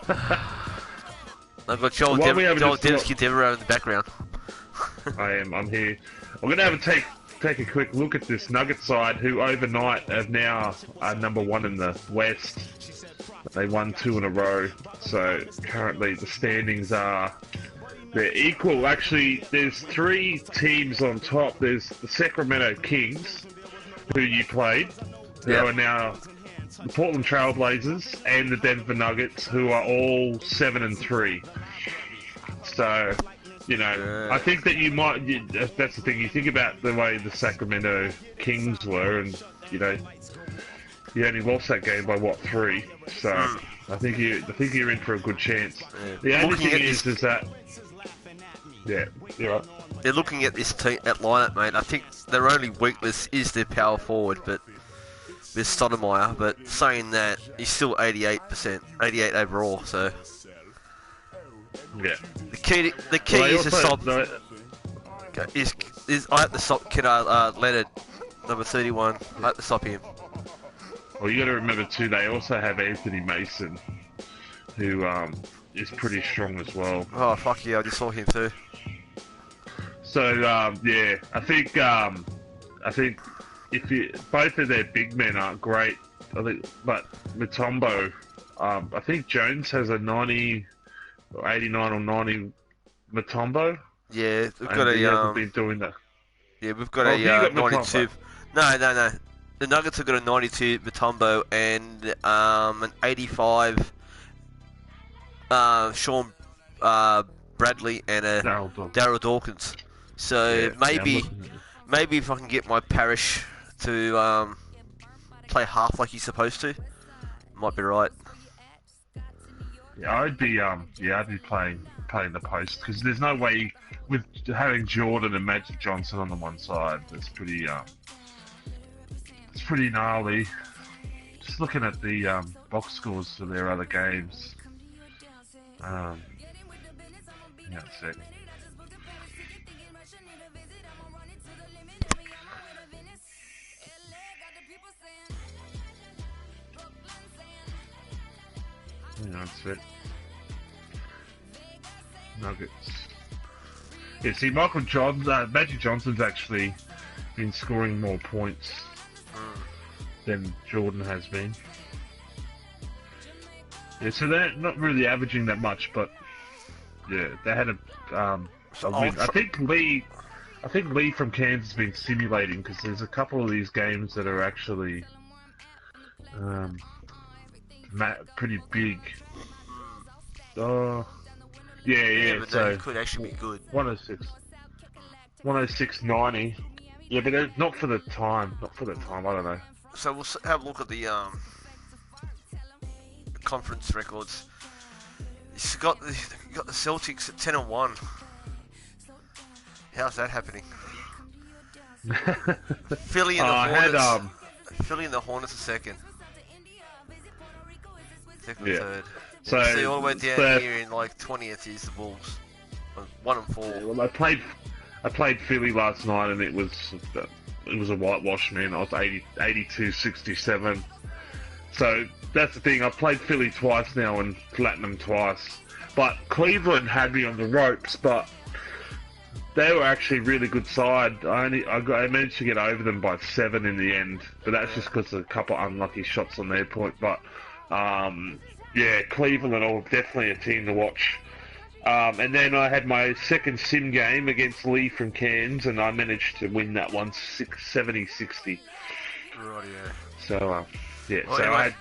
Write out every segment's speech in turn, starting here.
I've got Joel Devsky Devereux in the background. I'm here. I'm going to have a take a quick look at this Nugget side, who overnight have now are #1 in the West. They won 2 in a row. So currently the standings are they're equal. Actually, there's 3 teams on top. There's the Sacramento Kings, who you played, who are now the Portland Trailblazers, and the Denver Nuggets, who are all 7-3. So, you know, I think that that's the thing. You think about the way the Sacramento Kings were, and you know, you only lost that game by what, 3? So I think you're in for a good chance. The only thing is that you're right. They're looking at this team at lineup, mate. I think their only weakness is their power forward, but with Stoudemire. But saying that, he's still 88%, 88 overall. So yeah, the key is to stop. Is I have to stop Leonard, number 31. I have to stop him. Well, you got to remember too. They also have Anthony Mason, who is pretty strong as well. Oh fuck yeah! I just saw him too. So yeah, I think if both of their big men aren't great, but Mutombo, I think Jones has a 90 or 89 or 90 Mutombo. Yeah, we've got he hasn't been doing that. Yeah, we've got a 92. No. The Nuggets have got a 92 Mutombo and an 85 Sean Bradley and a Daryl Dawkins. So maybe if I can get my Parrish to play half like he's supposed to, might be right. Yeah, I'd be playing the post, because there's no way with having Jordan and Magic Johnson on the one side. It's pretty gnarly. Just looking at the box scores for their other games. Yeah, a sec. Hang on a sec. Nuggets. Yeah, see, Magic Johnson's actually been scoring more points than Jordan has been. Yeah, so they're not really averaging that much, but yeah, they had a win. I think Lee from Kansas has been simulating, because there's a couple of these games that are actually pretty big. Oh, yeah. But So it could actually be good. 106.90. Yeah, but not for the time. I don't know. So we'll have a look at the conference records. He's got the Celtics at 10-1. How's that happening? Philly and the Hornets. Philly and the Hornets are second. Second and third. So see all the way down here in like 20th is the Bulls. 1-4. Well, I played Philly last night, and it was a whitewash, man. I was 82-67. So that's the thing. I've played Philly twice now and flattened them twice. But Cleveland had me on the ropes, but they were actually a really good side. I managed to get over them by 7 in the end, but that's just because of a couple unlucky shots on their point. But yeah, Cleveland are definitely a team to watch. And then I had my second sim game against Lee from Cairns, and I managed to win that one 70-60. Right, yeah. So yeah, well, so anyway.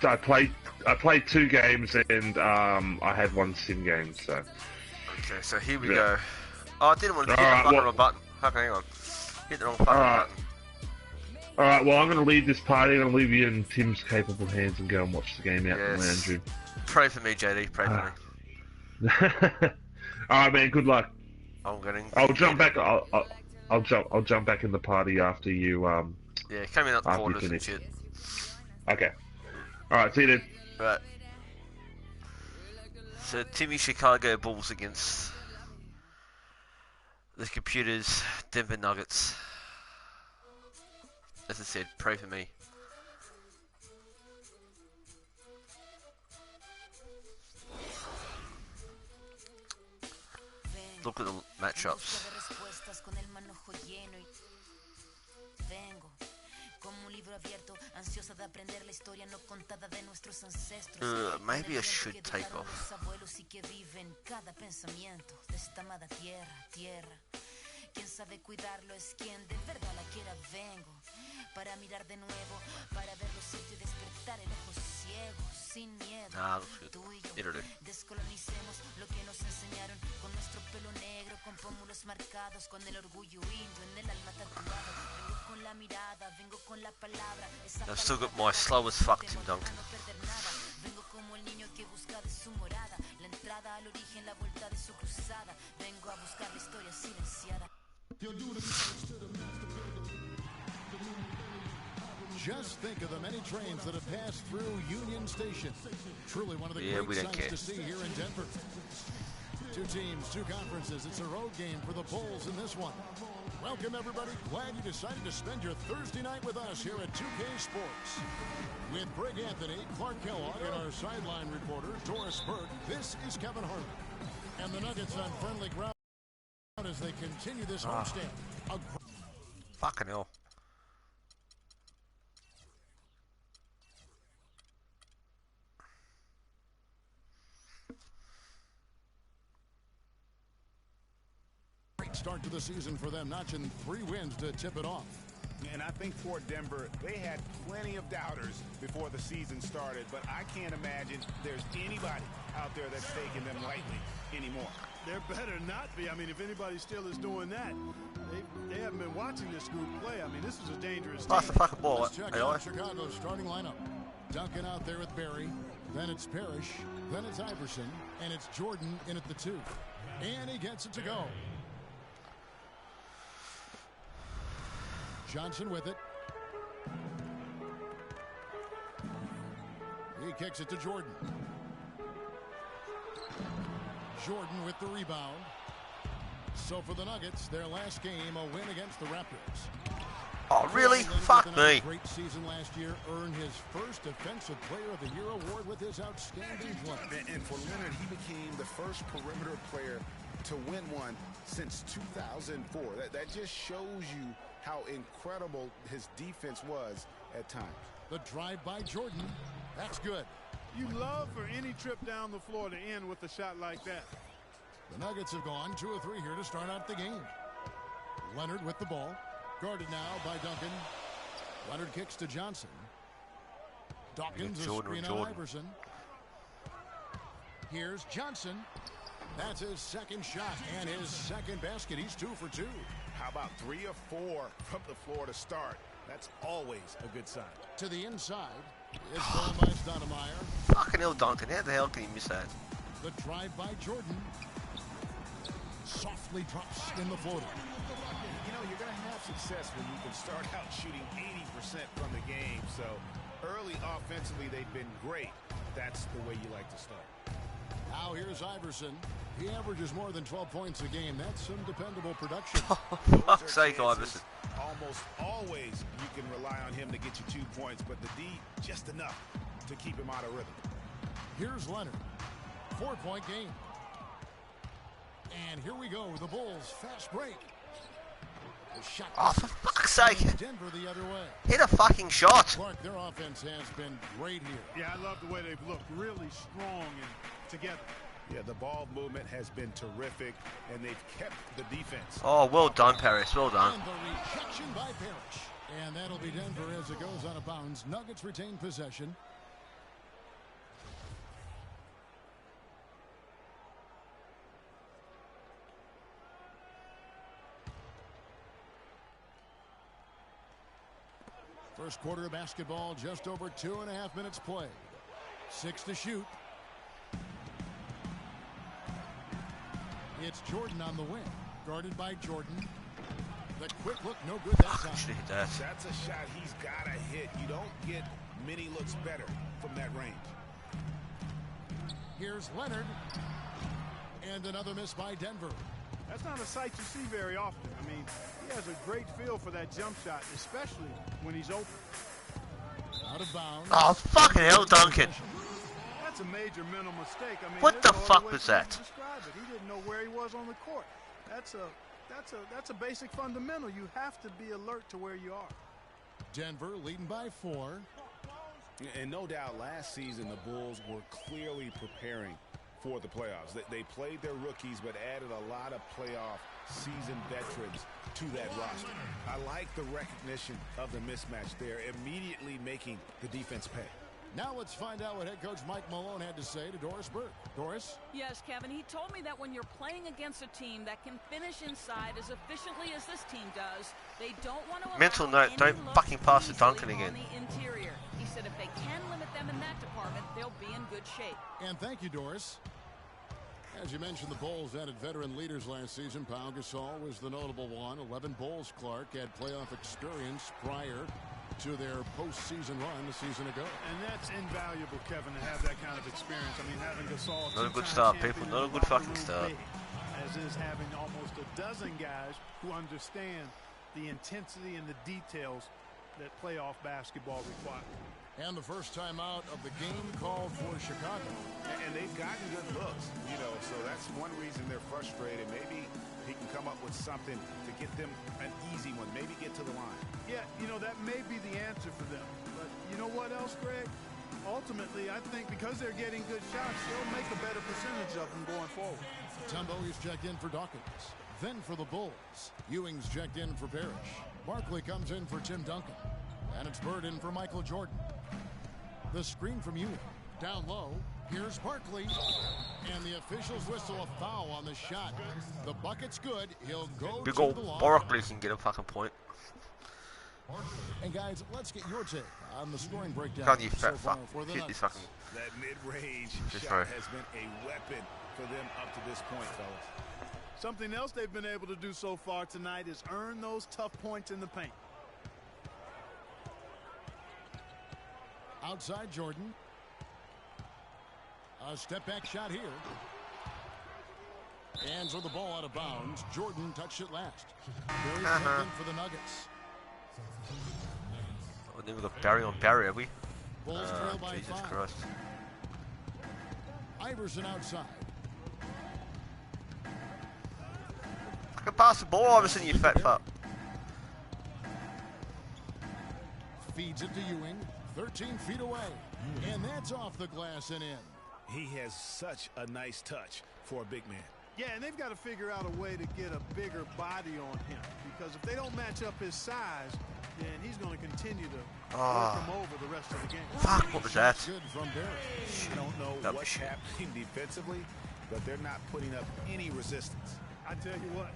I played 2 games, and I had 1 sim game. So okay, so here we go. Oh, I didn't want to hit the wrong button. Fucking hang on. Hit the wrong fucking button. Alright, well, I'm going to leave this party. I'm going to leave you in Tim's capable hands and go and watch the game out in the lounge room. Pray for me, JD. Pray for me. Alright, man. Good luck. I'll jump back. I'll jump back in the party after you. Yeah, coming out the quarters and shit. Okay. Alright, see you then. Right. So Timmi Chicago Bulls against the computers Denver Nuggets. As I said, pray for me. look at the matchups. Maybe I should take off. Quien sabe cuidarlo es quien de verdad la quiera. Vengo para mirar de nuevo, para ver los sitios y despertar el ojo ciego, sin miedo. Tú y yo descolonicemos lo que nos enseñaron, con nuestro pelo negro, con pómulos marcados, con el orgullo indio en el alma tatuado. Vengo con la mirada, vengo con la palabra. I've still got my slow as fuck Tim Duncan. Vengo como el niño que busca de su morada, la entrada al origen, la vuelta de su cruzada. Vengo a buscar la historia silenciada. Just think of the many trains that have passed through Union Station. Truly one of the great sights to see here in Denver. Two teams, two conferences. It's a road game for the Bulls in this one. Welcome, everybody. Glad you decided to spend your Thursday night with us here at 2K Sports. With Greg Anthony, Clark Kellogg, and our sideline reporter, Doris Burke, this is Kevin Harlan. And the Nuggets on friendly ground as they continue this homestand. Fucking hell. Great start to the season for them, notching 3 wins to tip it off. And I think for Denver, they had plenty of doubters before the season started, but I can't imagine there's anybody out there that's taking them lightly anymore. There better not be. I mean, if anybody still is doing that, they haven't been watching this group play. I mean, this is a dangerous team. Pass the fucking ball. Let's check out Chicago's starting lineup. Duncan out there with Barry. Then it's Parrish. Then it's Iverson. And it's Jordan in at the 2. And he gets it to go. Johnson with it. He kicks it to Jordan. Jordan with the rebound. So for the Nuggets, their last game, a win against the Raptors. Oh, really? Fuck me. Great season last year, earned his first Defensive Player of the Year award with his outstanding play. And for Leonard, he became the first perimeter player to win one since 2004. That just shows you how incredible his defense was at times. The drive by Jordan. That's good. You love for any trip down the floor to end with a shot like that. The Nuggets have gone 2 of 3 here to start out the game. Leonard with the ball. Guarded now by Duncan. Leonard kicks to Johnson. Dawkins a screen on Iverson. Here's Johnson. That's his second shot and his second basket. He's 2 for 2. How about 3 or 4 from the floor to start? That's always a good sign. To the inside. It's stolen by Stoudemire. Fucking hell, Duncan. How the hell can you miss that? The drive by Jordan. Softly drops in the floater. You know, you're going to have success when you can start out shooting 80% from the game. So early offensively, they've been great. That's the way you like to start. Now here's Iverson. He averages more than 12 points a game. That's some dependable production. For fuck's sake, Iverson. Almost always you can rely on him to get you 2 points, but the D, just enough to keep him out of rhythm. Here's Leonard. 4-point game. And here we go. The Bulls fast break. Shot oh, for fuck's sake. Denver the other way. Hit a fucking shot. Clark, their offense has been great here. Yeah, I love the way they've looked. Really strong and together. Yeah, the ball movement has been terrific, and they've kept the defense. Oh, well done, Paris. Well done. And the rejection by Parrish. And that'll be Denver as it goes out of bounds. Nuggets retain possession. First quarter of basketball, just over 2.5 minutes played. 6 to shoot. It's Jordan on the wing, guarded by Jordan. The quick look, no good that time. That's a shot he's got to hit. You don't get many looks better from that range. Here's Leonard. And another miss by Denver. That's not a sight you see very often. I mean, he has a great feel for that jump shot, especially when he's open. Out of bounds. Oh, fucking hell, Duncan. That's That's a major mental mistake. I mean, what the fuck way was to that? describe it. He didn't know where he was on the court. That's a basic fundamental. You have to be alert to where you are. Denver leading by 4. And no doubt last season the Bulls were clearly preparing for the playoffs. They played their rookies but added a lot of playoff seasoned veterans to that roster. I like the recognition of the mismatch there, immediately making the defense pay. Now let's find out what head coach Mike Malone had to say to Doris Burke. Doris? Yes, Kevin, he told me that when you're playing against a team that can finish inside as efficiently as this team does, they don't want to mental note, don't fucking pass to Duncan again. The interior. He said if they can limit them in that department, they'll be in good shape. And thank you, Doris. As you mentioned, the Bulls added veteran leaders last season. Pau Gasol was the notable one. 11 Bulls Clark had playoff experience prior to their postseason run a season ago. And that's invaluable, Kevin, to have that kind of experience. I mean, having Gasol, not a good start, people. Not a good fucking start. As is having almost a dozen guys who understand the intensity and the details that playoff basketball requires. And the first time out of the game called for Chicago. And they've gotten good looks, you know, so that's one reason they're frustrated. Maybe he can come up with something to get them an easy one, maybe get to the line. Yeah, you know, that may be the answer for them. But you know what else, Greg? Ultimately, I think because they're getting good shots, they'll make a better percentage of them going forward. Tumbo is checked in for Dawkins. Then for the Bulls, Ewing's checked in for Parrish. Barkley comes in for Tim Duncan. And it's Bird in for Michael Jordan. The screen from Ewing. Down low. Here's Barkley. And the officials whistle a foul on the shot. The bucket's good. He'll go big to old the line. Barkley can get a fucking point. And guys, let's get your take on the scoring breakdown. Can't you so fat far fuck? for the Hit Nuggets. this fucking. That mid-range Just shot right. has been a weapon for them up to this point, fellas. Something else they've been able to do so far tonight is earn those tough points in the paint. Outside Jordan. A step back shot here. Hands with the ball out of bounds. Jordan touched it last. Barry's checked in for the Nuggets. Oh, then we got Barry on Barry, have we? Bulls trail by Jesus 5. Christ. Iverson outside. I can pass the ball, Iverson, you fat fuck. Feeds it to Ewing. 13 feet away. And that's off the glass and in. He has such a nice touch for a big man. Yeah, and they've got to figure out a way to get a bigger body on him. Because if they don't match up his size, then he's going to continue to work him over the rest of the game. Fuck, what was that? Good from Barry. I don't know what's happening defensively, but they're not putting up any resistance. I tell you what,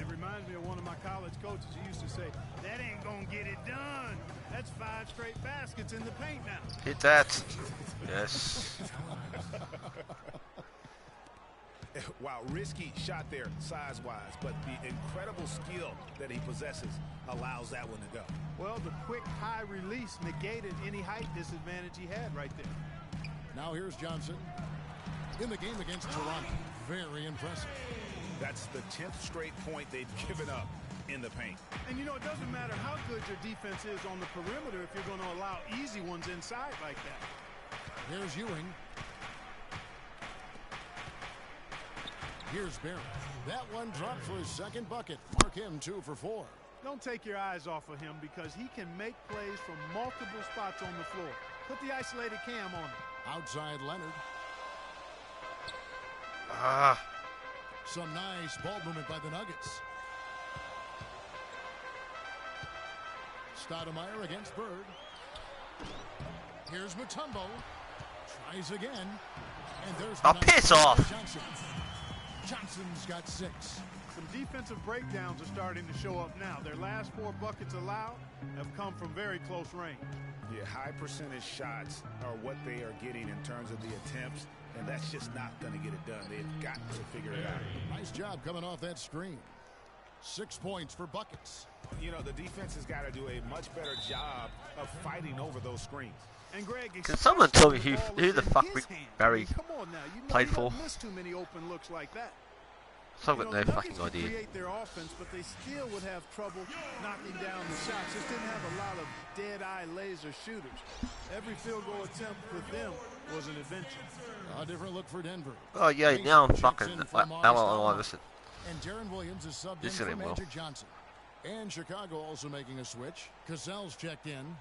it reminds me of one of my college coaches who used to say, that ain't going to get it done. That's 5 straight baskets in the paint now. Hit that. Yes. Wow, risky shot there size-wise, but the incredible skill that he possesses allows that one to go. Well, the quick high release negated any height disadvantage he had right there. Now here's Johnson. In the game against Toronto. Very impressive. That's the 10th straight point they've given up in the paint. And you know, it doesn't matter how good your defense is on the perimeter if you're going to allow easy ones inside like that. Here's Ewing. Here's Barry. That one dropped for his second bucket. Mark him 2 for 4. Don't take your eyes off of him because he can make plays from multiple spots on the floor. Put the isolated cam on him. Outside Leonard. Some nice ball movement by the Nuggets. Stoudemire against Bird. Here's Mutombo. Tries again. And there's the piss off. Johnson. Johnson's got 6. Some defensive breakdowns are starting to show up now. Their last 4 buckets allowed have come from very close range. Yeah, high percentage shots are what they are getting in terms of the attempts, and that's just not going to get it done. They've got to figure it out. Nice job coming off that screen. 6 points for buckets. You know, the defense has got to do a much better job of fighting over those screens. And Greg, can someone tell me who the fuck Barry played for? Miss too many open looks like that. So I've got no fucking idea. Create their offense, but they still would have trouble knocking down the shots. Just didn't have a lot of dead-eye laser shooters. Every field goal attempt with them was an adventure. A different look for Denver. Oh yeah, now I'm fucking Allen Iverson. And Darren Williams is subbed in for Magic Johnson. And Chicago also making a switch. Cassell's checked in.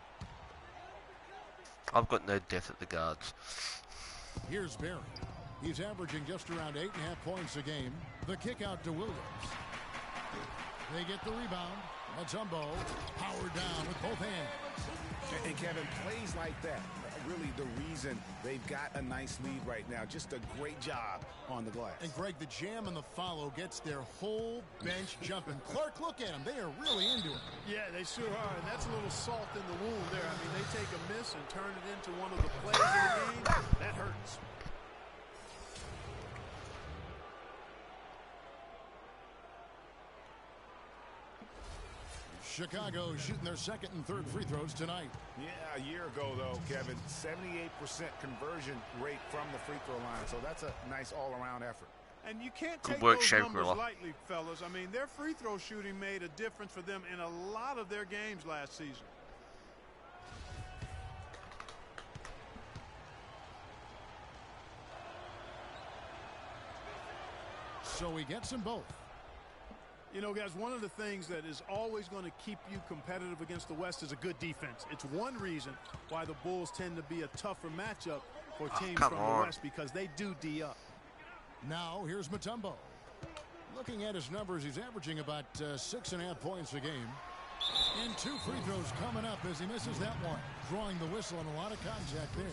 I've got no depth at the guards. Here's Barry. He's averaging just around 8.5 points a game. The kick out to Williams. They get the rebound. Mutombo powered down with both hands. And Kevin, plays like that, really the reason they've got a nice lead right now. Just a great job on the glass. And Greg, the jam and the follow gets their whole bench jumping. Clark, look at them. They are really into it. Yeah, they sure are. And that's a little salt in the wound there. I mean, they take a miss and turn it into one of the plays of the game. That hurts. Chicago shooting their second and third free throws tonight. Yeah, a year ago, though, Kevin, 78% conversion rate from the free throw line. So that's a nice all-around effort. And you can't take those numbers lightly, fellas. I mean, their free throw shooting made a difference for them in a lot of their games last season. So he gets them both. You know, guys, one of the things that is always going to keep you competitive against the West is a good defense. It's one reason why the Bulls tend to be a tougher matchup for teams from the West, because they do D up. Now, here's Mutombo. Looking at his numbers, he's averaging about 6.5 points a game. And 2 free throws coming up as he misses that one. Drawing the whistle and a lot of contact there.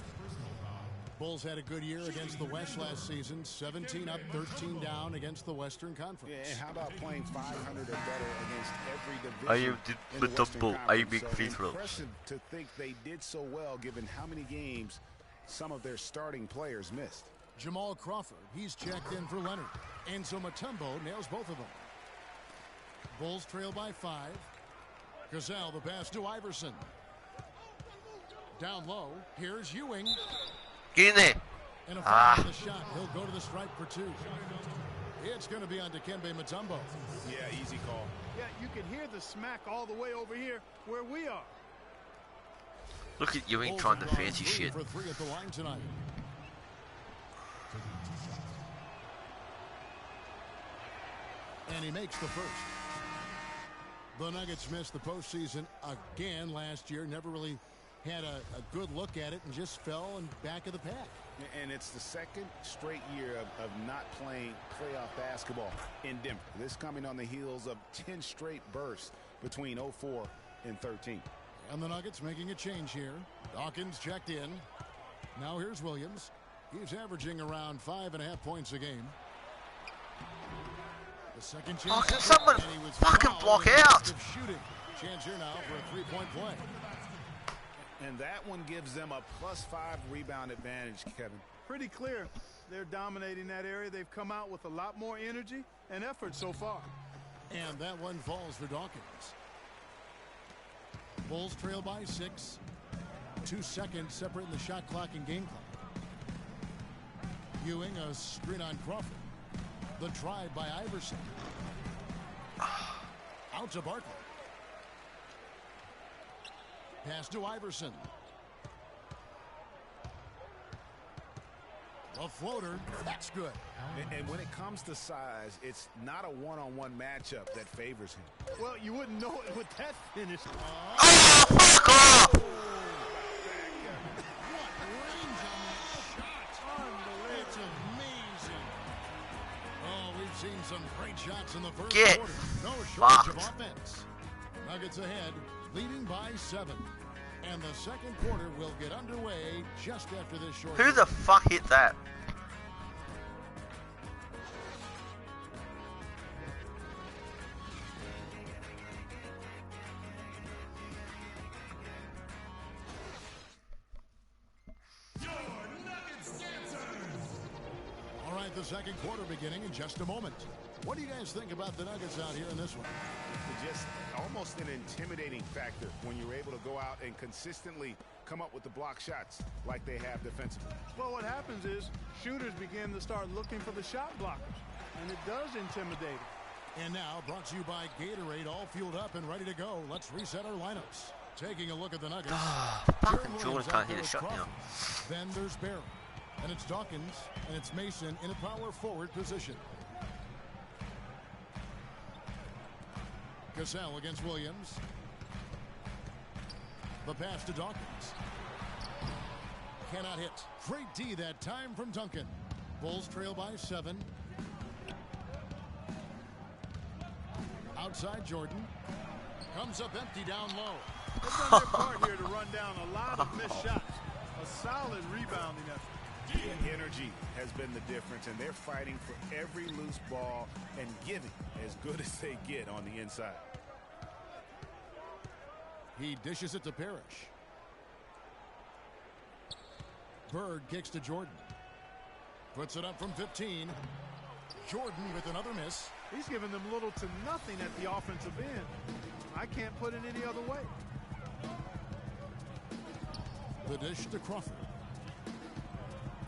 Bulls had a good year against the West last season. 17 up, 13 down against the Western Conference. Yeah, and how about playing 500 or better against every division in the Western Conference? So impressive to think they did so well given how many games some of their starting players missed. Jamal Crawford, he's checked in for Leonard. And so Mutombo nails both of them. Bulls trail by 5. Cassell, the pass to Iverson. Down low, here's Ewing. Get in there. And a foul on the shot. He'll go to the stripe for 2. It's going to be on Dikembe Mutombo. Yeah, easy call. Yeah, you can hear the smack all the way over here where we are. Look at Ewing trying the fancy shit. For 3 at the line tonight. And he makes the first. The Nuggets missed the postseason again last year. Never really had a good look at it and just fell in back of the pack. And it's the second straight year of not playing playoff basketball in Denver. This coming on the heels of 10 straight bursts between 04 and 13. And the Nuggets making a change here. Dawkins checked in. Now here's Williams. He's averaging around 5.5 points a game. The second chance. Oh, can someone fucking block out? Shooting. Chance here now for a 3-point play. And that one gives them a +5 rebound advantage, Kevin. Pretty clear. They're dominating that area. They've come out with a lot more energy and effort so far. And that one falls for Dawkins. Bulls trail by 6. 2 seconds separating the shot clock and game clock. Ewing, a screen on Crawford. The try by Iverson. Out to Barkley. Pass to Iverson. A floater. That's good. And when it comes to size, it's not a one-on-one matchup that favors him. Well, you wouldn't know it with that finish. Oh, fuck off! What range on that shot. Unbelievable. It's amazing. Oh, we've seen some great shots in the first quarter. No shortage of offense. Nuggets ahead, leading by 7. And the second quarter will get underway just after this short. Who the fuck hit that? All right, the second quarter beginning in just a moment. What do you guys think about the Nuggets out here in this one? Just almost an intimidating factor when you're able to go out and consistently come up with the block shots like they have defensively. Well, what happens is shooters begin to start looking for the shot blockers, and it does intimidate them. And now, brought to you by Gatorade, all fueled up and ready to go. Let's reset our lineups. Taking a look at the Nuggets. Fucking Jordan can't hit a shot now. Then there's Barry. And it's Dawkins, and it's Mason in a power forward position. Cassell against Williams. The pass to Dawkins. Cannot hit. Great D that time from Duncan. Bulls trail by 7. Outside Jordan. Comes up empty down low. They've done their part here to run down a lot of missed shots. A solid rebounding effort. The energy has been the difference, and they're fighting for every loose ball and giving as good as they get on the inside. He dishes it to Parrish. Bird kicks to Jordan. Puts it up from 15. Jordan with another miss. He's giving them little to nothing at the offensive end. I can't put it any other way. The dish to Crawford.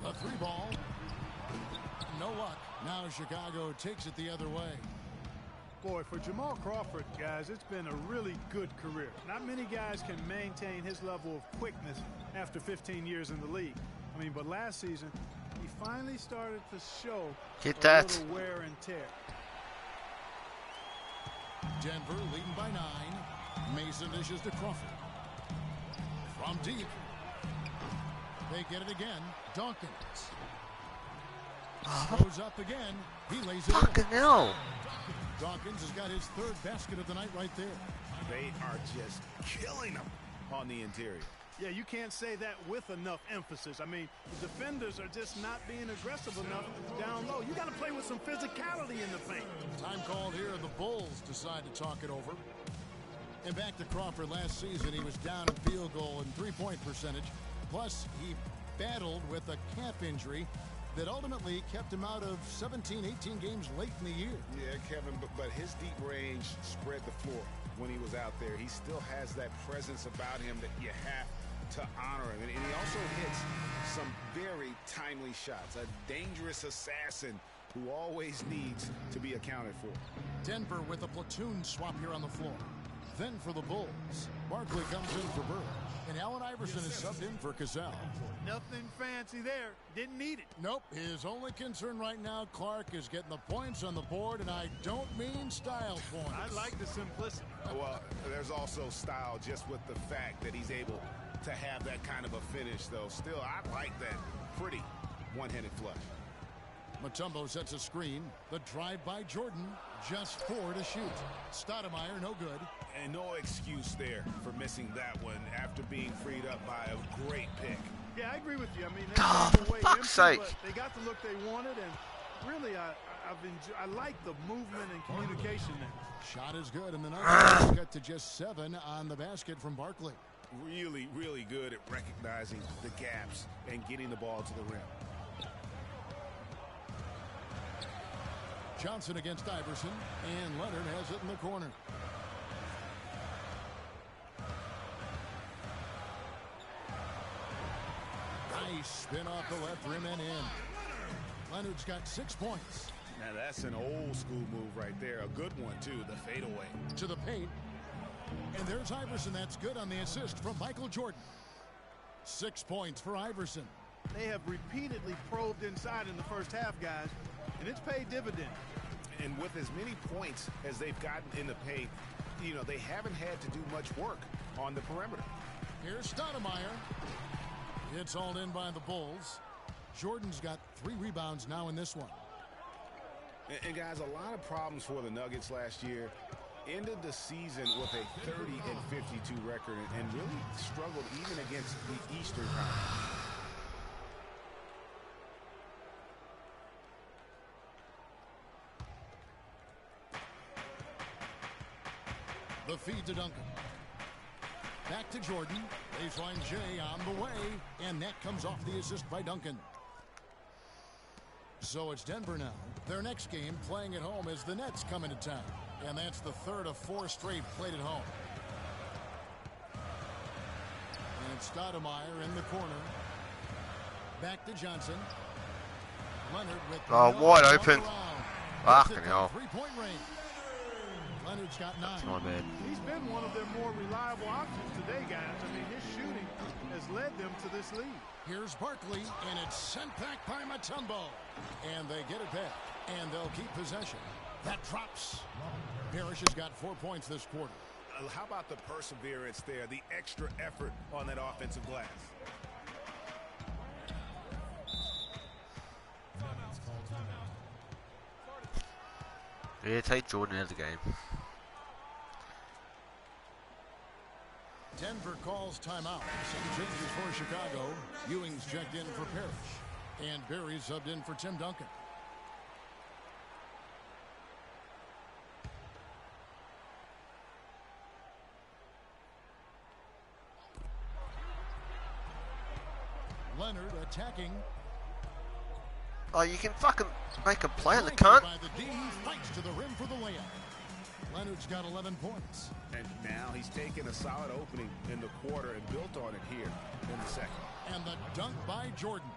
A 3-ball. No luck. Now Chicago takes it the other way. Boy, for Jamal Crawford, guys, it's been a really good career. Not many guys can maintain his level of quickness after 15 years in the league. I mean, but last season, he finally started to show a little wear and tear. Denver leading by 9. Mason dishes to Crawford. From deep. They get it again. Dawkins. Goes up again. He lays it Fucking in. hell. Dawkins has got his 3rd basket of the night right there. They are just killing them on the interior. Yeah, you can't say that with enough emphasis. I mean, the defenders are just not being aggressive enough down low. You got to play with some physicality in the paint. Time called here. The Bulls decide to talk it over. And back to Crawford last season, he was down in field goal and 3-point percentage. Plus, he battled with a calf injury that ultimately kept him out of 17, 18 games late in the year. Yeah, Kevin, but his deep range spread the floor when he was out there. He still has that presence about him that you have to honor him. And he also hits some very timely shots. A dangerous assassin who always needs to be accounted for. Denver with a platoon swap here on the floor. Then for the Bulls, Barkley comes in for Bird. And Allen Iverson is subbed in for Cassell. Nothing fancy there. Didn't need it. Nope. His only concern right now, Clark, is getting the points on the board, and I don't mean style points. I like the simplicity. Well, there's also style just with the fact that he's able to have that kind of a finish, though. Still, I like that pretty one-handed flush. Mutombo sets a screen. The drive by Jordan, just 4 to shoot. Stoudemire, no good. And no excuse there for missing that one after being freed up by a great pick. Yeah, I agree with you. I mean, they got away empty, but they got the look they wanted, and really, I like the movement and communication there. Shot is good, and the Nuggets cut to just 7 on the basket from Barkley. Really, really good at recognizing the gaps and getting the ball to the rim. Johnson against Iverson, and Leonard has it in the corner. Nice spin off the left rim and in. Leonard's got 6 points. Now that's an old school move right there. A good one, too, the fadeaway. To the paint. And there's Iverson. That's good on the assist from Michael Jordan. 6 points for Iverson. They have repeatedly probed inside in the first half, guys, and it's paid dividends. And with as many points as they've gotten in the paint, you know, they haven't had to do much work on the perimeter. Here's Stoudemire. It's all in by the Bulls. Jordan's got 3 rebounds now in this one. And guys, a lot of problems for the Nuggets last year. Ended the season with a 30-52 record and really struggled even against the Eastern Conference. The feed to Duncan. Back to Jordan. Baseline J on the way. And that comes off the assist by Duncan. So it's Denver now. Their next game playing at home as the Nets come into town. And that's the 3rd of 4 straight played at home. And Stoudemire in the corner. Back to Johnson. Leonard with wide open. Fucking hell. 3-point range. Leonard's got 9. Oh, man. He's been one of their more reliable options today, guys. I mean, his shooting has led them to this lead. Here's Barkley, and it's sent back by Mutombo. And they get it back, and they'll keep possession. That drops. Parrish has got 4 points this quarter. How about the perseverance there, the extra effort on that offensive glass? Yeah, take Jordan out of the game. Denver calls timeout. Some changes for Chicago. Ewing's checked in for Parrish. And Barry subbed in for Tim Duncan. Leonard attacking. Oh, you can fucking make a play on the cunt. By the D, he fights to the rim for the layup. Leonard's got 11 points. And now he's taken a solid opening in the quarter and built on it here in the second. And the dunk by Jordan.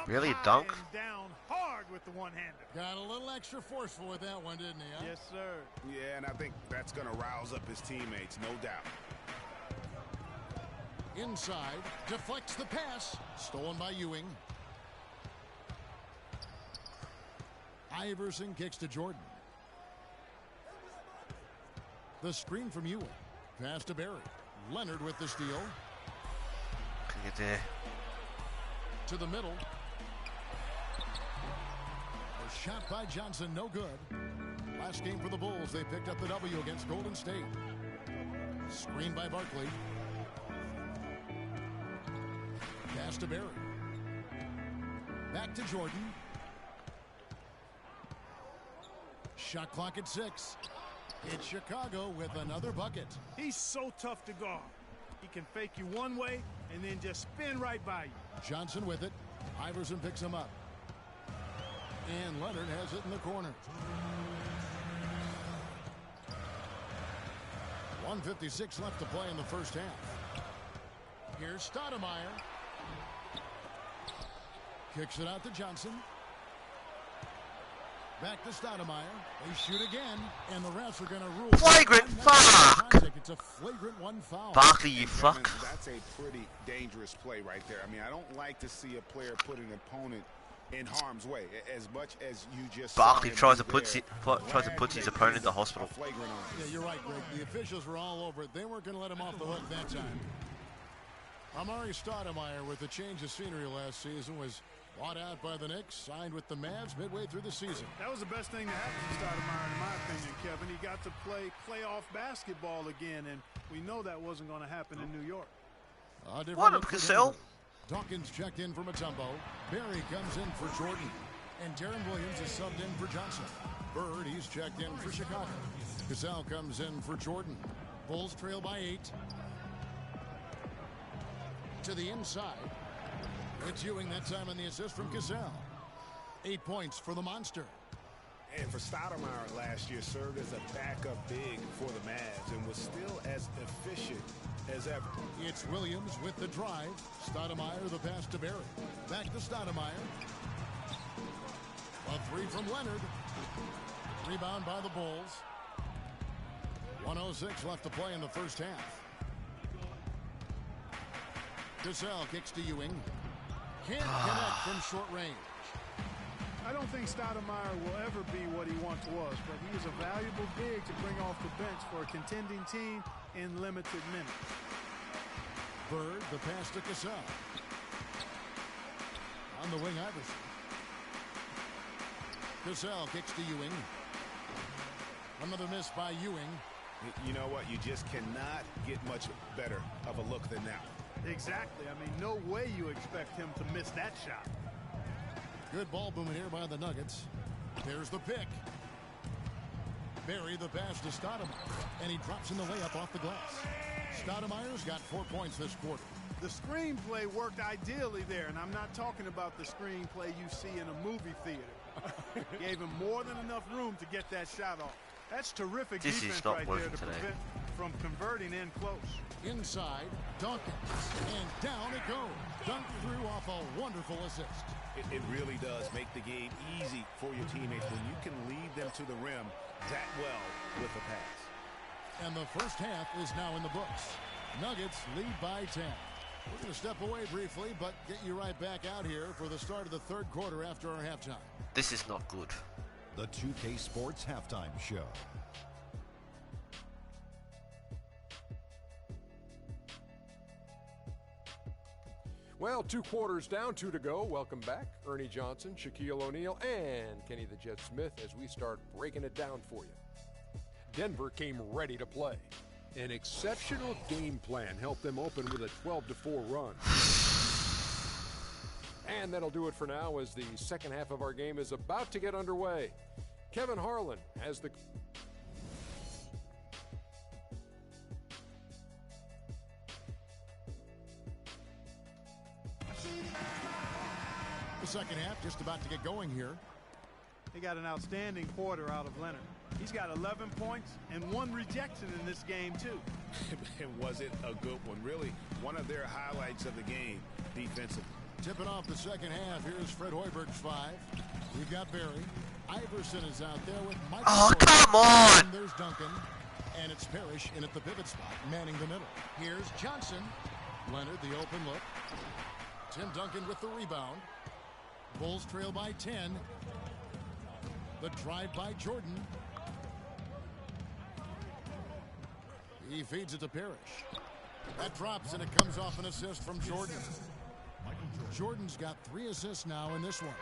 Really, a dunk? Down hard with the one-hander. Got a little extra forceful with that one, didn't he? Huh? Yes, sir. Yeah, and I think that's going to rouse up his teammates, no doubt. Inside, deflects the pass. Stolen by Ewing. Iverson kicks to Jordan. The screen from Ewing. Pass to Barry. Leonard with the steal. Can get there. To the middle. A shot by Johnson, no good. Last game for the Bulls, they picked up the W against Golden State. Screen by Barkley. Pass to Barry. Back to Jordan. Shot clock at 6. It's Chicago with another bucket. He's so tough to guard. He can fake you one way and then just spin right by you. Johnson with it. Iverson picks him up. And Leonard has it in the corner. 1:56 left to play in the first half. Here's Stoudemire. Kicks it out to Johnson. Back to Stoudemire. They shoot again, and the refs are going to rule. Flagrant fuck! It's a flagrant one foul. Barkley, you fuck. That's a pretty dangerous play right there. I mean, I don't like to see a player put an opponent in harm's way as much as you just. Barkley tries to put his opponent in the hospital. Yeah, you're right, Greg. The officials were all over it. They weren't going to let him off the hook that time. Amari Stoudemire, with a change of scenery last season, was bought out by the Knicks, signed with the Mavs midway through the season. That was the best thing that happened to Stoudemire, in my opinion, Kevin. He got to play playoff basketball again, and we know that wasn't going to happen in New York. What up, Cassell? Dawkins checked in for Mutombo. Barry comes in for Jordan. And Darren Williams is subbed in for Johnson. Bird, he's checked in for Chicago. Cassell comes in for Jordan. Bulls trail by 8. To the inside. It's Ewing that time on the assist from Cassell. 8 points for the Monster. And for Stoudemire last year served as a backup big for the Mavs and was still as efficient as ever. It's Williams with the drive. Stoudemire the pass to Barry. Back to Stoudemire. A 3 from Leonard. Rebound by the Bulls. 1:06 left to play in the first half. Cassell kicks to Ewing. Can't connect from short range. I don't think Stoudemire will ever be what he once was, but he is a valuable big to bring off the bench for a contending team in limited minutes. Bird, the pass to Cassell. On the wing, Iverson. Cassell kicks to Ewing. Another miss by Ewing. You know what? You just cannot get much better of a look than that. Exactly. I mean, no way you expect him to miss that shot. Good ball movement here by the Nuggets. There's the pick. Barry the pass to Stoudemire. And he drops in the layup off the glass. Stoudemire's got 4 points this quarter. The screenplay worked ideally there, and I'm not talking about the screenplay you see in a movie theater. Gave him more than enough room to get that shot off. That's terrific defense right there to prevent from converting in close. Inside, Dawkins, and down it goes. Dunked through off a wonderful assist. It really does make the game easy for your teammates when you can lead them to the rim that well with a pass. And the first half is now in the books. Nuggets lead by 10. We're going to step away briefly, but get you right back out here for the start of the third quarter after our halftime. This is not good. The 2K Sports Halftime Show. Well, 2 quarters down, 2 to go. Welcome back, Ernie Johnson, Shaquille O'Neal, and Kenny the Jet Smith as we start breaking it down for you. Denver came ready to play. An exceptional game plan helped them open with a 12-4 run. And that'll do it for now as the second half of our game is about to get underway. Kevin Harlan has the... The second half just about to get going here. They got an outstanding quarter out of Leonard. He's got 11 points and 1 rejection in this game, too. And was it a good one? Really, one of their highlights of the game defensively. Tipping off the second half, here's Fred Hoiberg's 5. We've got Barry. Iverson is out there with Michael. Oh, come on! And there's Duncan. And it's Parrish in at the pivot spot, manning the middle. Here's Johnson. Leonard, the open look. Tim Duncan with the rebound. Bulls trail by 10. The drive by Jordan. He feeds it to Parrish. That drops and it comes off an assist from Jordan. Jordan's got 3 assists now in this one.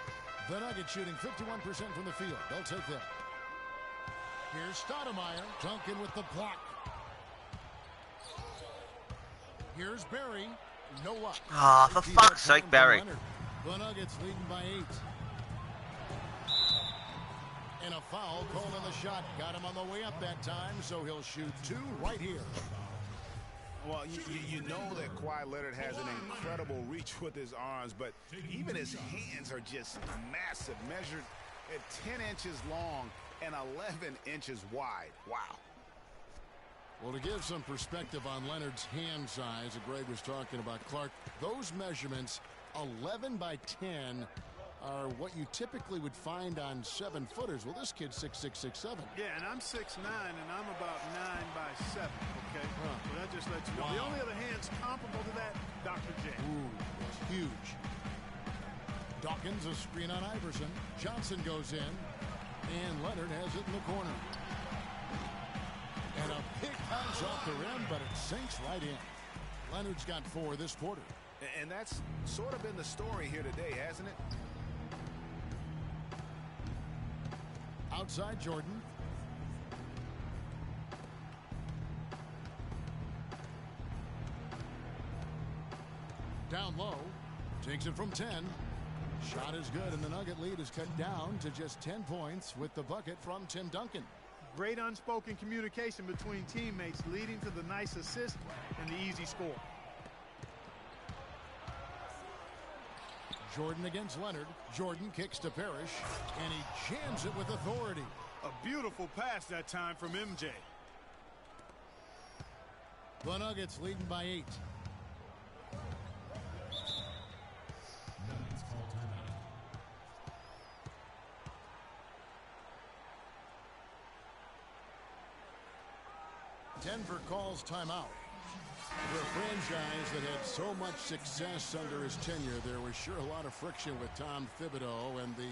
The Nuggets shooting 51% from the field. They'll take that. Here's Stoudemire. Duncan with the block. Here's Barry. No luck. Ah, for fuck's sake, Barry. The Nuggets leading by 8. And a foul called on the shot. Got him on the way up that time, so he'll shoot 2 right here. Well, you know that Kawhi Leonard has an incredible reach with his arms, but even his hands are just massive, measured at 10 inches long and 11 inches wide. Wow. Well, to give some perspective on Leonard's hand size that Greg was talking about, Clark, those measurements, 11 by 10, are what you typically would find on 7-footers. Well, this kid's 6'6", 6'7". Yeah, and I'm 6'9", and I'm about 9 by 7, okay? So that just lets you know. The only other hands comparable to that, Dr. J. Ooh, that's huge. Dawkins, a screen on Iverson. Johnson goes in, and Leonard has it in the corner. And a big bounce off the rim, but it sinks right in. Leonard's got 4 this quarter. And that's sort of been the story here today, hasn't it? Outside Jordan. Down low. Takes it from 10. Shot is good, and the Nugget lead is cut down to just 10 points with the bucket from Tim Duncan. Great unspoken communication between teammates leading to the nice assist and the easy score. Jordan against Leonard. Jordan kicks to Parrish, and he jams it with authority. A beautiful pass that time from MJ. The Nuggets leading by 8. Denver calls timeout. For a franchise that had so much success under his tenure, there was sure a lot of friction with Tom Thibodeau, and the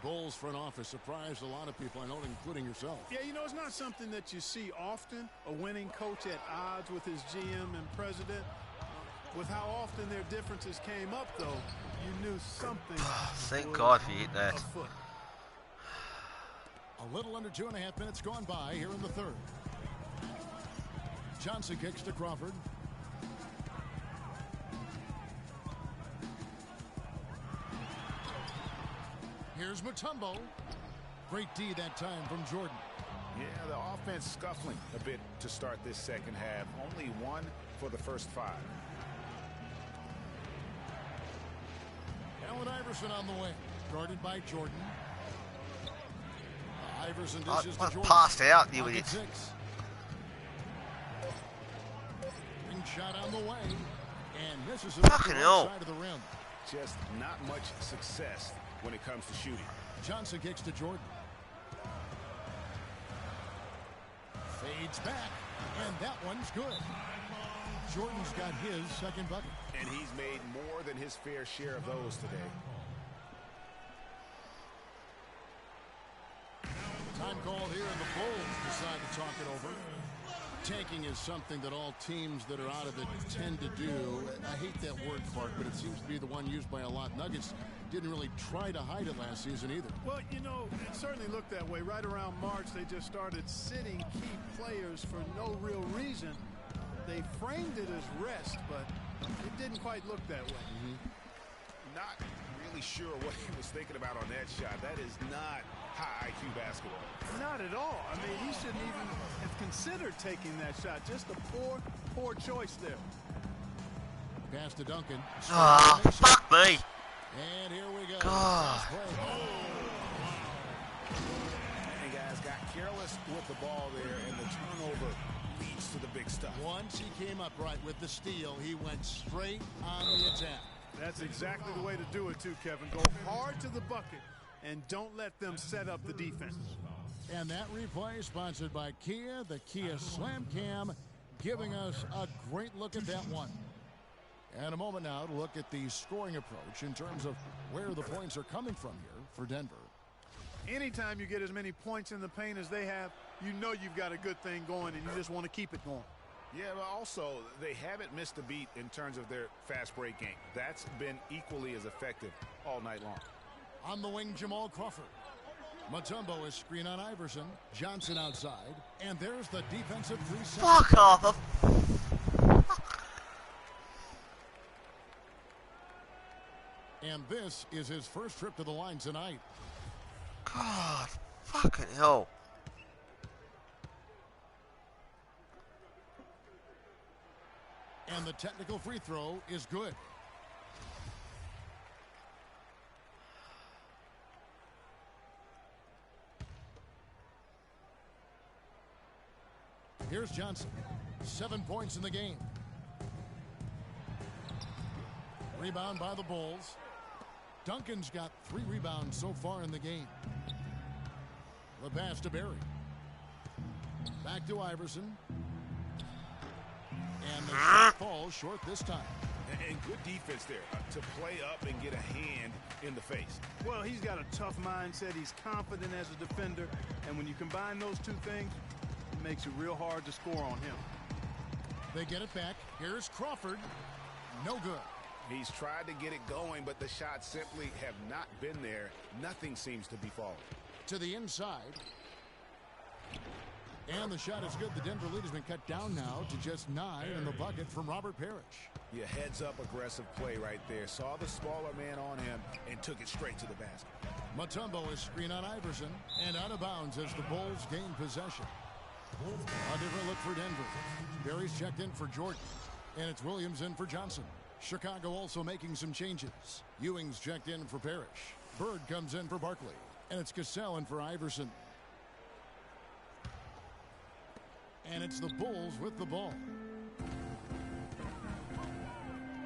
Bulls front office surprised a lot of people, I know, including yourself. Yeah, you know, it's not something that you see often, a winning coach at odds with his GM and president. With how often their differences came up, though, you knew something. Thank God he hit that. A little under 2.5 minutes gone by here in the third. Johnson kicks to Crawford. Here's Mutombo. Great D that time from Jordan. Yeah, the offense scuffling a bit to start this second half. Only 1 for the first 5. Allen Iverson on the way. Guarded by Jordan. Iverson dishes to Jordan. Passed out, you idiot. Shot on the way, and misses it Fucking hell. Side of the rim. Just not much success when it comes to shooting. Johnson kicks to Jordan. Fades back, and that one's good. Jordan's got his second bucket. And he's made more than his fair share of those today. Time called here, and the Bulls decide to talk it over. Tanking is something that all teams that are out of it tend to do. I hate that word, Clark, but it seems to be the one used by a lot. Nuggets didn't really try to hide it last season either. Well, you know, it certainly looked that way. Right around March, they just started sitting key players for no real reason. They framed it as rest, but it didn't quite look that way. Not really sure what he was thinking about on that shot. That is not high IQ basketball. Not at all. I mean, he shouldn't even have considered taking that shot. Just a poor choice there. Pass to Duncan. Ah, fuck me. And here we go. God. And guys got careless with the ball there, and the turnover leads to the big stuff. Once he came up right with the steal, he went straight on the attack. That's exactly the way to do it, too, Kevin. Go hard to the bucket and don't let them set up the defense. And that replay sponsored by Kia, the Kia Slam Cam, giving us a great look at that one. And a moment now to look at the scoring approach in terms of where the points are coming from here for Denver. Anytime you get as many points in the paint as they have, you know you've got a good thing going, and you just want to keep it going. Yeah, but also, they haven't missed a beat in terms of their fast break game. That's been equally as effective all night long. On the wing, Jamal Crawford. Mutombo is screen on Iverson. Johnson outside. And there's the defensive 3-second. Fuck off. And this is his first trip to the line tonight. God, fucking hell. And the technical free throw is good. Here's Johnson. 7 points in the game. Rebound by the Bulls. Duncan's got 3 rebounds so far in the game. The pass to Barry. Back to Iverson. And the shot falls short this time. And good defense there to play up and get a hand in the face. Well, he's got a tough mindset. He's confident as a defender. And when you combine those two things, it makes it real hard to score on him. They get it back. Here's Crawford. No good. He's tried to get it going, but the shots simply have not been there. Nothing seems to be falling. To the inside. And the shot is good. The Denver lead has been cut down now to just 9 in the bucket from Robert Parrish. Yeah, heads-up aggressive play right there. Saw the smaller man on him and took it straight to the basket. Mutombo is screen on Iverson and out of bounds as the Bulls gain possession. A different look for Denver. Barry's checked in for Jordan, and it's Williams in for Johnson. Chicago also making some changes. Ewing's checked in for Parrish. Bird comes in for Barkley, and it's Cassell in for Iverson. And it's the Bulls with the ball.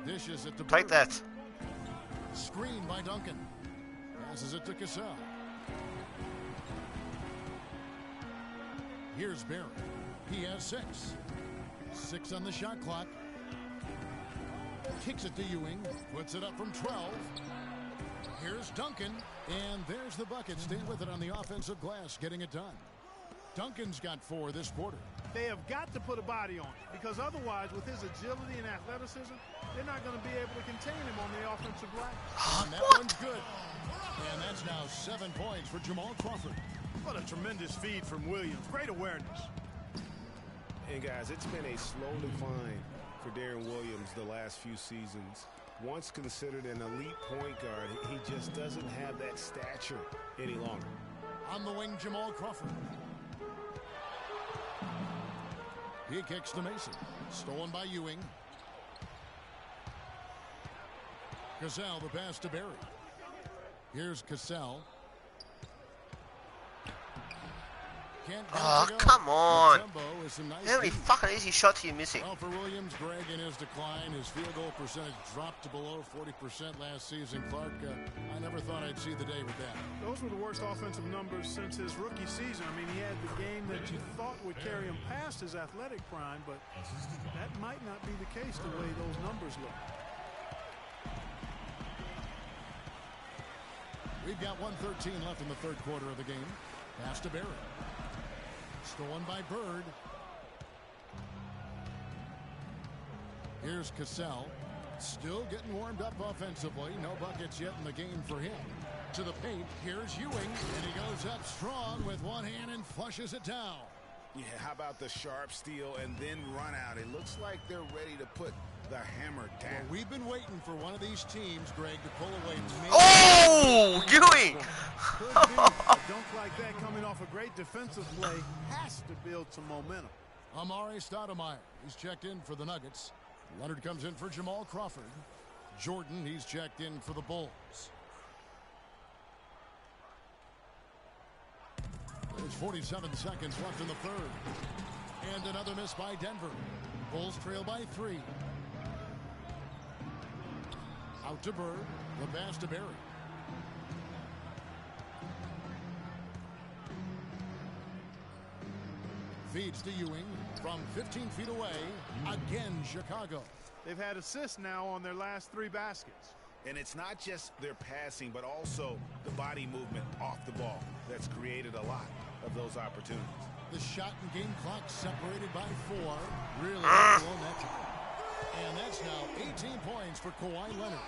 Dishes it to Bird. Take that. Screen by Duncan. Passes it to Cassell. Here's Barry. He has 6. 6 on the shot clock. Kicks it to Ewing. Puts it up from 12. Here's Duncan. And there's the bucket. Stay with it on the offensive glass, getting it done. Duncan's got 4 this quarter. They have got to put a body on it, because otherwise, with his agility and athleticism, they're not going to be able to contain him on the offensive glass. And that one's good. And that's now 7 points for Jamal Crawford. What a tremendous feed from Williams. Great awareness. And guys, it's been a slow decline for Darren Williams the last few seasons. Once considered an elite point guard, he just doesn't have that stature any longer. On the wing, Jamal Crawford. He kicks to Mason. Stolen by Ewing. Cassell, the pass to Barry. Here's Cassell. Oh, come on. How many fucking easy shots are you missing? Well, for Williams, Greg, in his decline, his field goal percentage dropped to below 40% last season. Clark, I never thought I'd see the day with that. Those were the worst offensive numbers since his rookie season. I mean, he had the game that you thought would carry him past his athletic prime, but that might not be the case the way those numbers look. We've got 1:13 left in the third quarter of the game. Pass to Barrett. Stolen by Bird. Here's Cassell. Still getting warmed up offensively. No buckets yet in the game for him. To the paint. Here's Ewing. And he goes up strong with one hand and flushes it down. Yeah, how about the sharp steal and then run out? It looks like they're ready to put the hammer down. Well, we've been waiting for one of these teams, Greg, to pull away. Oh, Ewing! A dunk like that coming off a great defensive play has to build some momentum. Amari Stoudemire, he's checked in for the Nuggets. Leonard comes in for Jamal Crawford. Jordan, he's checked in for the Bulls. There's 47 seconds left in the third. And another miss by Denver. Bulls trail by 3. Out to Bird. The pass to Barry. Feeds to Ewing from 15 feet away. Again, Chicago. They've had assists now on their last 3 baskets. And it's not just their passing, but also the body movement off the ball that's created a lot of those opportunities. The shot and game clock separated by 4. Really volumetric. And that's now 18 points for Kawhi Leonard.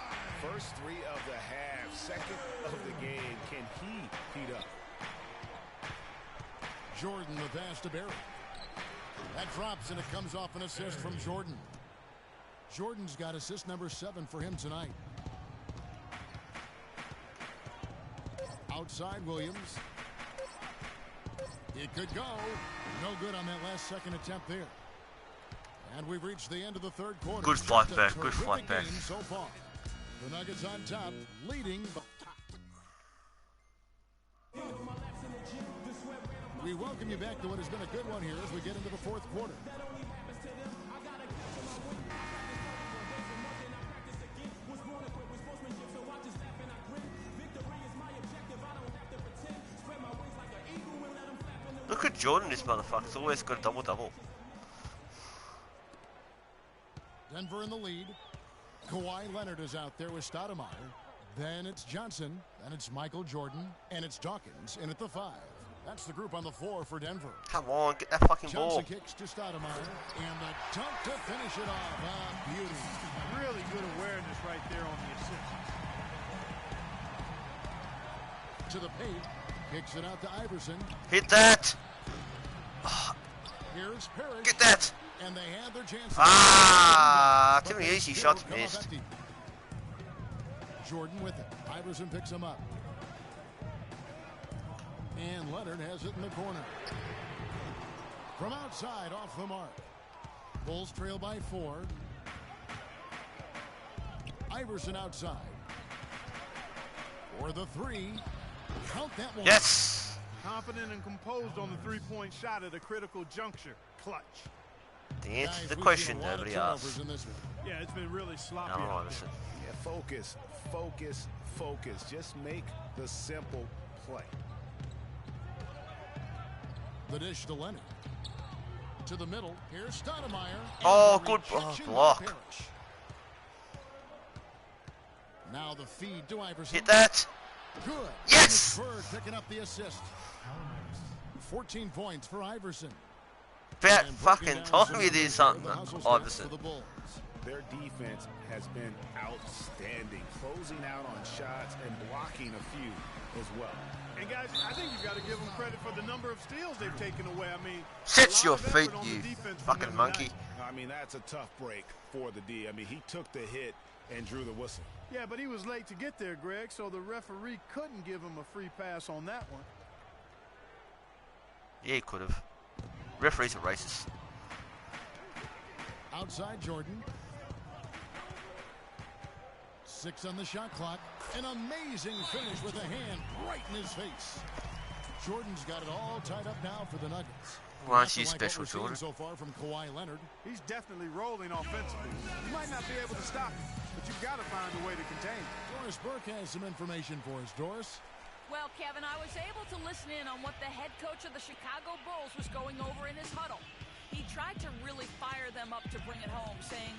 First 3 of the half, second of the game. Can he heat up? Jordan, the pass to Barry. That drops, and it comes off an assist from Jordan. Jordan's got assist number 7 for him tonight. Outside Williams. It could go. No good on that last second attempt there. And we've reached the end of the third quarter. Good flight back. Good flight back. So far. The Nuggets on top, leading. We welcome you back to what has been a good one here as we get into the fourth quarter. Look at Jordan, this motherfucker's always got a double-double. Denver in the lead. Kawhi Leonard is out there with Stoudemire. Then it's Johnson. Then it's Michael Jordan. And it's Dawkins in at the 5. That's the group on the floor for Denver. Come on, get that fucking ball. Johnson kicks to Stoudemire. And the dunk to finish it off. Ah, beauty. Really good awareness right there on the assist. To the paint. Kicks it out to Iverson. Hit that. Here's Parrish. Get that. And they had their chances. Ah, too many easy shots missed. Jordan with it. Iverson picks him up. And Leonard has it in the corner. From outside, off the mark. Bulls trail by 4. Iverson outside. For the 3. Count that one. Yes. Confident and composed on the three-point shot at a critical juncture. Clutch. The answer to the question nobody asked. Yeah, it's been really sloppy. No, listen. Yeah, focus, focus, focus. Just make the simple play. The dish to Leonard. To the middle. Here's Stoudemire. Oh, good block. Now the feed to Iverson. Hit that. Good. Yes. Bird picking up the assist. 14 points for Iverson. About fucking time you did something, Iverson. Their defense has been outstanding, closing out on shots and blocking a few as well. And guys, I think you've got to give them credit for the number of steals they've taken away. I mean, set your feet, you fucking monkey. I mean, that's a tough break for the D. I mean, he took the hit and drew the whistle. Yeah, but he was late to get there, Greg, so the referee couldn't give him a free pass on that one. Yeah, he could have. Referees are racist. Outside Jordan. 6 on the shot clock. An amazing finish with a hand right in his face. Jordan's got it all tied up now for the Nuggets. Why aren't you special, Jordan? So far from Kawhi Leonard. He's definitely rolling offensively. You might not be able to stop him, but you've got to find a way to contain him. Doris Burke has some information for us. Doris? Well, Kevin, I was able to listen in on what the head coach of the Chicago Bulls was going over in his huddle. He tried to really fire them up to bring it home, saying,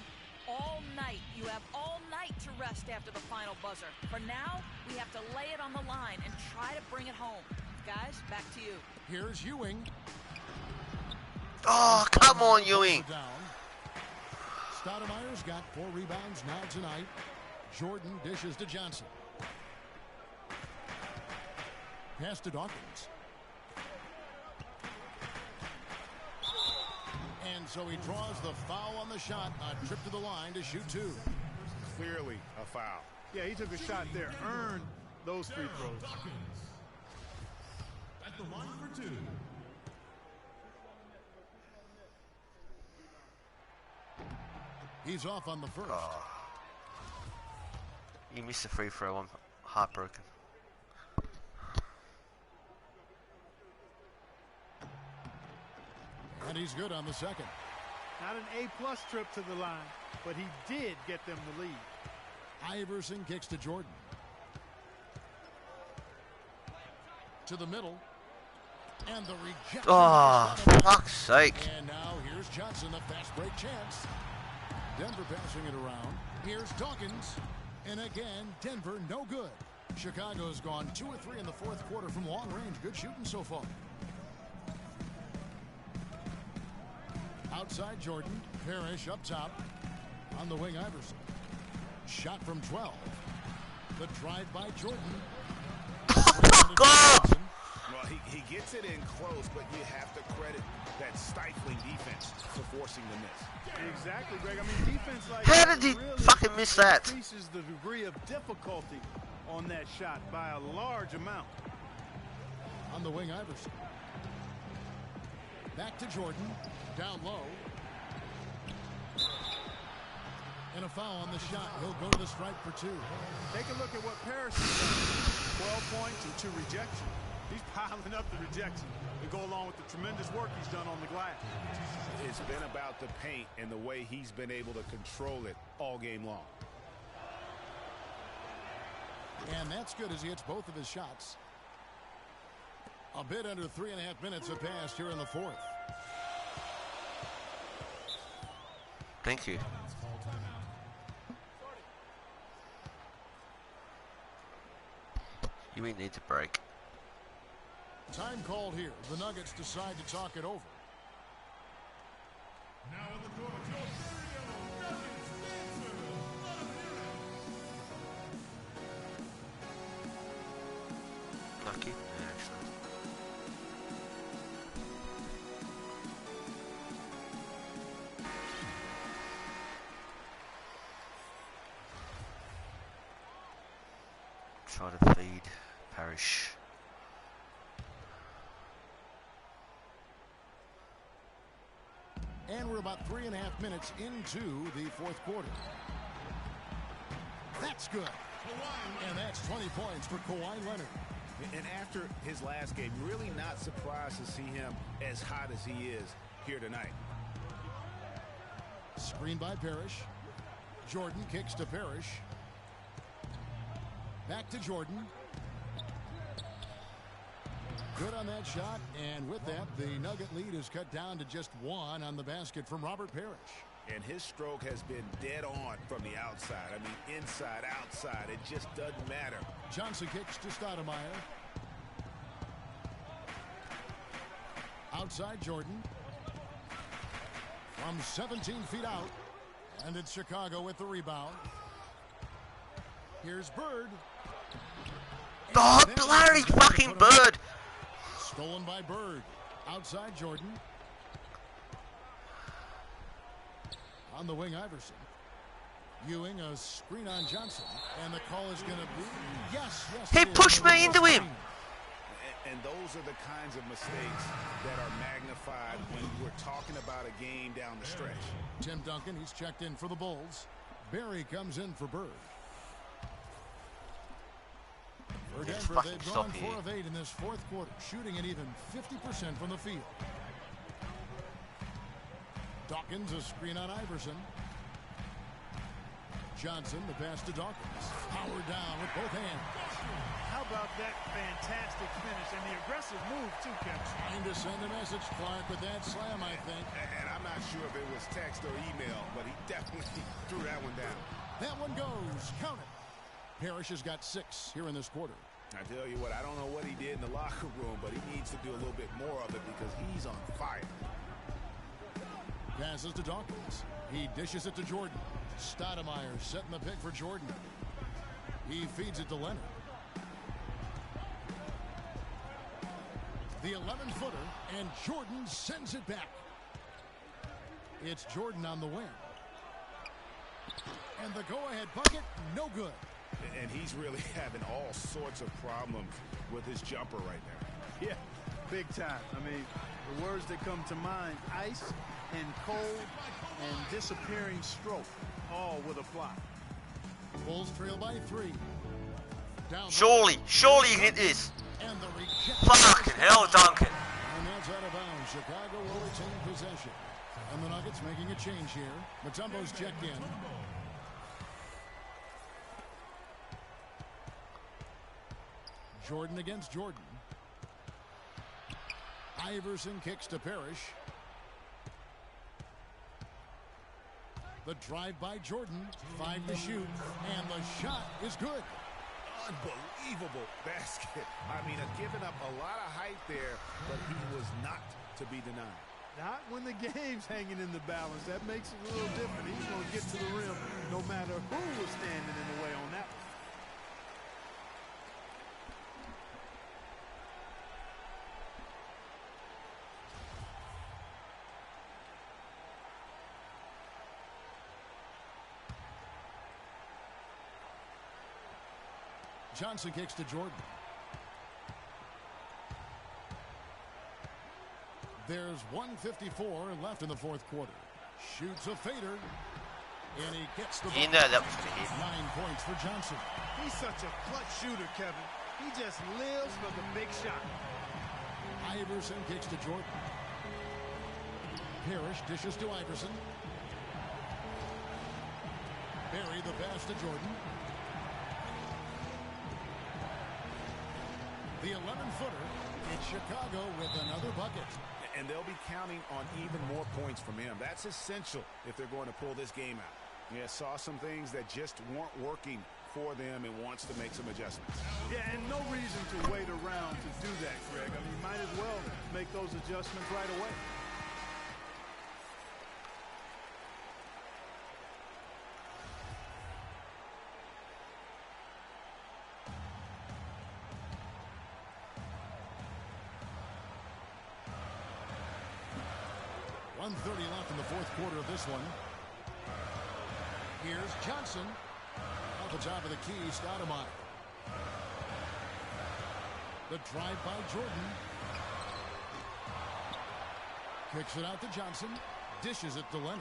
all night, you have all night to rest after the final buzzer. For now, we have to lay it on the line and try to bring it home. Guys, back to you. Here's Ewing. Oh, come on, Ewing. Stoudemire's got 4 rebounds now tonight. Jordan dishes to Johnson. Pass to Dawkins. And so he draws the foul on the shot. A trip to the line to shoot 2. Clearly a foul. Yeah, he took a shot there. Earned those free throws. At the line for 2. He's off on the first. Oh. You missed the free throw. I'm heartbroken. And he's good on the second. Not an A-plus trip to the line, but he did get them the lead. Iverson kicks to Jordan. To the middle. And the rejection. Oh, fuck's sake. And now here's Johnson, a fast break chance. Denver passing it around. Here's Dawkins. And again, Denver no good. Chicago's gone 2 or 3 in the fourth quarter from long range. Good shooting so far. Outside Jordan. Parrish up top. On the wing, Iverson. Shot from 12. The drive by Jordan. Fuck off! Well, he gets it in close, but you have to credit that stifling defense for forcing the miss. Exactly, Greg. I mean, defense like How that did he really fucking miss that? increases the degree of difficulty on that shot by a large amount. On the wing, Iverson. Back to Jordan. Down low. And a foul on the shot. He'll go to the stripe for 2. Take a look at what Parrish has done. 12 points and 2 rejections. He's piling up the rejections to go along with the tremendous work he's done on the glass. It's been about the paint and the way he's been able to control it all game long. And that's good as he hits both of his shots. A bit under 3.5 minutes have passed here in the fourth. Thank you. You need to break. Time called here. The Nuggets decide to talk it over. Now in the court, your Nuggets Lucky, actually. Try to feed Parrish. And we're about 3.5 minutes into the fourth quarter. That's good. And that's 20 points for Kawhi Leonard. And after his last game, really not surprised to see him as hot as he is here tonight. Screen by Parrish. Jordan kicks to Parrish. Back to Jordan. Good on that shot, and with that, the Nugget lead is cut down to just 1 on the basket from Robert Parrish. And his stroke has been dead on from the outside. I mean, inside, outside, it just doesn't matter. Johnson kicks to Stoudemire. Outside Jordan. From 17 feet out. And it's Chicago with the rebound. Here's Bird. Oh, Larry fucking Bird! Stolen by Bird. Outside Jordan. On the wing, Iverson. Ewing, a screen on Johnson. And the call is going to be... Yes. He pushed me into him! And those are the kinds of mistakes that are magnified when we're talking about a game down the stretch. Tim Duncan, he's checked in for the Bulls. Barry comes in for Bird. For Just Denver, fucking they've stop gone here. 4 of 8 in this fourth quarter, shooting at even 50% from the field. Dawkins, a screen on Iverson. Johnson, the pass to Dawkins. Power down with both hands. How about that fantastic finish and the aggressive move, too, Kevin? Trying to send a message, Clark, with that slam, I think. And I'm not sure if it was text or email, but he definitely threw that one down. That one goes. Count it. Parrish has got 6 here in this quarter. I tell you what, I don't know what he did in the locker room, but he needs to do a little bit more of it because he's on fire. Passes to Dawkins. He dishes it to Jordan. Stoudemire setting the pick for Jordan. He feeds it to Leonard. The 11-footer, and Jordan sends it back. It's Jordan on the wing. And the go-ahead bucket, no good. And he's really having all sorts of problems with his jumper right now. Yeah, big time. I mean, the words that come to mind, ice and cold and disappearing stroke, all with a block. Bulls trail by 3. Down Surely you can hit this. and the reject. Fucking hell, Duncan. And that's out of bounds. Chicago will retain possession. And the Nuggets making a change here. Mutombo's checked in. Jordan against Jordan. Iverson kicks to Parrish. The drive by Jordan. 5 to shoot. And the shot is good. Unbelievable basket. I mean, giving up a lot of height there, but he was not to be denied. Not when the game's hanging in the balance. That makes it a little different. He's going to get to the rim no matter who was standing in the way on that one. Johnson kicks to Jordan. There's 1:54 left in the fourth quarter. Shoots a fader. And he gets the ball. You know that was the hit. 9 points for Johnson. He's such a clutch shooter, Kevin. He just lives for the big shot. Iverson kicks to Jordan. Parrish dishes to Iverson. Barry the pass to Jordan. The 11-footer. It's Chicago with another bucket. And they'll be counting on even more points from him. That's essential if they're going to pull this game out. Yeah, saw some things that just weren't working for them and wants to make some adjustments. Yeah, and no reason to wait around to do that, Greg. I mean, you might as well make those adjustments right away. .30 left in the fourth quarter of this one. Here's Johnson. Off the top of the key, Stoudemire. The drive by Jordan. Kicks it out to Johnson. Dishes it to Leonard.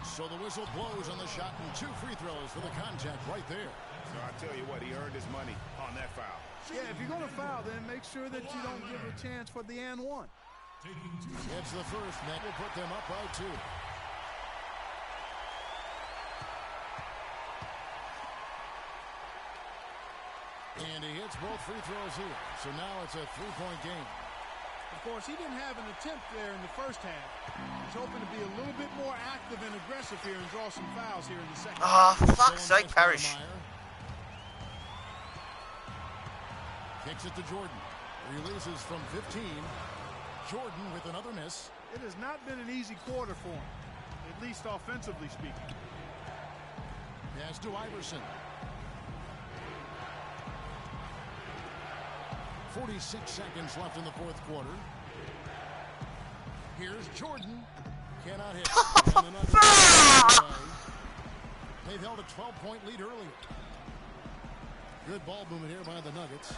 So the whistle blows on the shot and 2 free throws for the contact right there. So I tell you what, he earned his money on that foul. Yeah, if you're going to foul, then make sure that you don't give a chance for the and one. It's the first, and that will put them up by 2. And he hits both free throws here. So now it's a 3-point game. Of course, he didn't have an attempt there in the first half. He's hoping to be a little bit more active and aggressive here and draw some fouls here in the second. Ah, fuck's sake, Parrish. Kicks it to Jordan. Releases from 15. Jordan with another miss. It has not been an easy quarter for him, at least offensively speaking. Pass to Iverson. 46 seconds left in the fourth quarter. Here's Jordan. Cannot hit. And the Nuggets they've held a 12-point lead earlier. Good ball movement here by the Nuggets.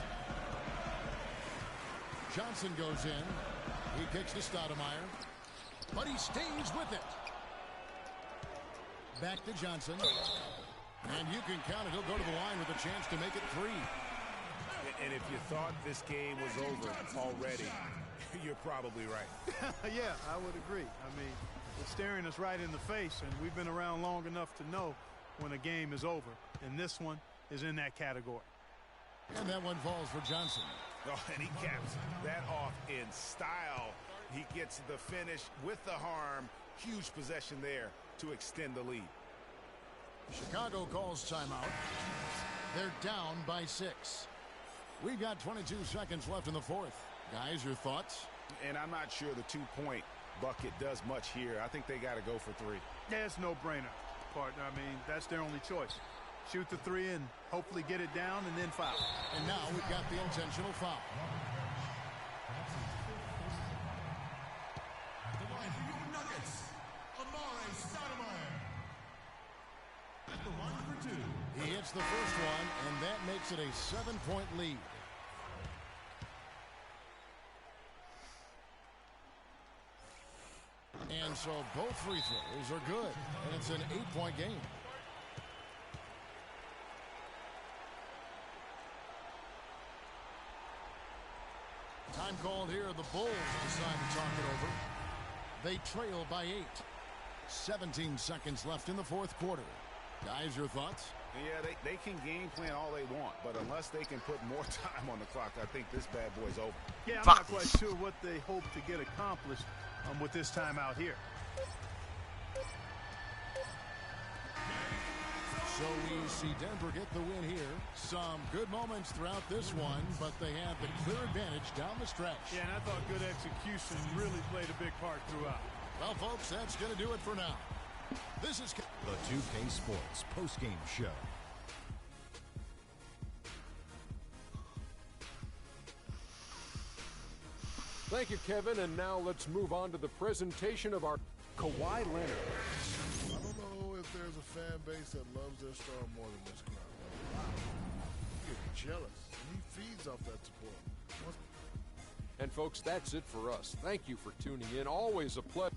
Johnson goes in. He kicks to Stoudemire. But he stays with it. Back to Johnson. And you can count it. He'll go to the line with a chance to make it 3. And if you thought this game was over already, you're probably right. Yeah, I would agree. I mean, it's staring us right in the face, and we've been around long enough to know when a game is over. And this one is in that category. And that one falls for Johnson. Oh, and he caps that off in style. He gets the finish with the harm. Huge possession there to extend the lead. Chicago calls timeout. They're down by 6. We've got 22 seconds left in the fourth. Guys, your thoughts? And I'm not sure the 2-point bucket does much here. I think they got to go for 3. Yeah, it's no-brainer, partner. I mean, that's their only choice. Shoot the 3 and hopefully get it down and then foul. And now we've got the intentional foul. The line for your Nuggets, Amare Stoudemire. At the line for 2. He hits the first one, and that makes it a 7-point lead. And so both free throws are good, and it's an 8-point game. Time called here. The Bulls decide to talk it over. They trail by 8. 17 seconds left in the fourth quarter. Guys, your thoughts? Yeah, they can game plan all they want, but unless they can put more time on the clock, I think this bad boy's over. Yeah, I'm not quite sure what they hope to get accomplished with this timeout here. So we see Denver get the win here. Some good moments throughout this one, but they have the clear advantage down the stretch. Yeah, and I thought good execution really played a big part throughout. Well, folks, that's going to do it for now. This is the 2K Sports postgame show. Thank you, Kevin. And now let's move on to the presentation of our Kawhi Leonard. I don't know if there's a fan base that loves their star more than this crowd. You get jealous, and he feeds off that support. And folks, that's it for us. Thank you for tuning in. Always a pleasure.